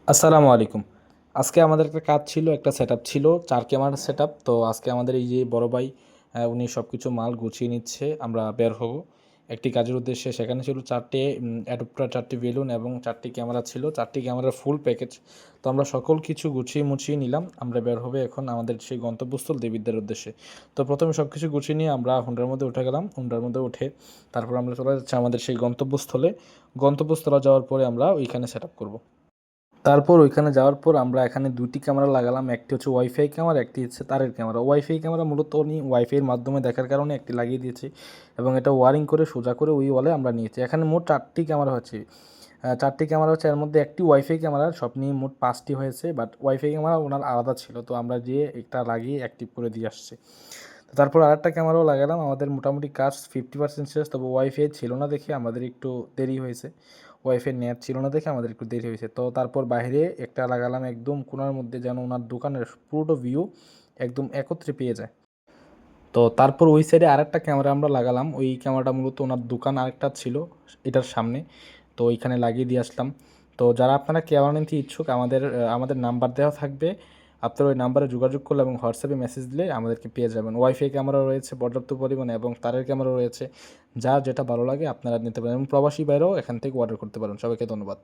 আসসালামু আলাইকুম। আজকে আমাদের একটা কাজ ছিল, একটা সেটআপ ছিল, ৪ ক্যামেরার সেটআপ। তো আজকে আমাদের এই যে বড় ভাই উনি সবকিছু মাল গুছিয়ে নিচ্ছে। আমরা বের হব একটি কাজের উদ্দেশ্যে। সেখানে ছিল ৪ টে অ্যাডাপ্টার, ৪ টি বেলুন এবং ৪ টি ক্যামেরা ছিল। ৪ টি ক্যামেরার ফুল প্যাকেজ। তো আমরা সকল কিছু গুছিয়ে মুছিয়ে নিলাম। আমরা বের হবে এখন আমাদের সেই গন্তব্যস্থল দেবিদ্যার উদ্দেশ্যে। তো প্রথমে সবকিছু গুছিয়ে নিয়ে আমরা হুন্ডার মধ্যে উঠে গেলাম। হুন্ডার মধ্যে উঠে তারপর আমরা চলে যাচ্ছি আমাদের সেই গন্তব্যস্থলে। গন্তব্যস্থলে যাওয়ার পরে আমরা ওইখানে সেটআপ করব। তারপর ওইখানে যাওয়ার পর আমরা এখানে ২ টি ক্যামেরা লাগালাম। একটি হচ্ছে ওয়াইফাই ক্যামেরা, একটি হচ্ছে তারের ক্যামেরা। ওয়াইফাই ক্যামেরা মূলত উনি ওয়াইফাইয়ের মাধ্যমে দেখার কারণে একটি লাগিয়ে দিয়েছি এবং এটা ওয়ারিং করে সোজা করে ওই ওয়ালে আমরা নিয়েছি। এখানে মোট ৪ টি ক্যামেরা হচ্ছে। ৪ টি ক্যামেরা হচ্ছে, এর মধ্যে একটি ওয়াইফাই ক্যামেরা, সব নিয়ে মোট ৫ টি হয়েছে। বাট ওয়াইফাই ক্যামেরা ওনার আলাদা ছিল, তো আমরা যেয়ে একটা লাগিয়ে অ্যাক্টিভ করে দিয়ে আসছি। তারপর আরেকটা ক্যামেরাও লাগালাম। আমাদের মোটামুটি কাজ 50% শেষ, তবে ওয়াইফাই ছিল না দেখে আমাদের একটু দেরি হয়েছে। ওয়াইফাই নেট ছিল না দেখে আমাদের একটু দেরি হয়েছে। তো তারপর বাইরে একটা লাগালাম একদম কোণার মধ্যে, যেন ওনার দোকানের পুরোটা ভিউ একদম একত্রে পেয়ে যায়। তো তারপর ওই সাইডে আরেকটা ক্যামেরা আমরা লাগালাম। ওই ক্যামেরাটা মূলত ওনার দোকান আরেকটা ছিল এটার সামনে, তো ওইখানে লাগিয়ে দিয়ে আসলাম। তো যারা আপনারা ক্যামেরা নিতে ইচ্ছুক, আমাদের নাম্বার দেওয়া থাকবে। আপনারা ওই নাম্বারে যোগাযোগ করলে এবং হোয়াটসঅ্যাপে মেসেজ দিলে আমাদেরকে পেয়ে যাবেন। ওয়াইফাই ক্যামেরা রয়েছে পর্যাপ্ত পরিমাণে এবং তারের ক্যামেরা রয়েছে। যার যেটা ভালো লাগে আপনারা নিতে পারেন এবং প্রবাসী বাইরেও এখান থেকে অর্ডার করতে পারেন। সবাইকে ধন্যবাদ।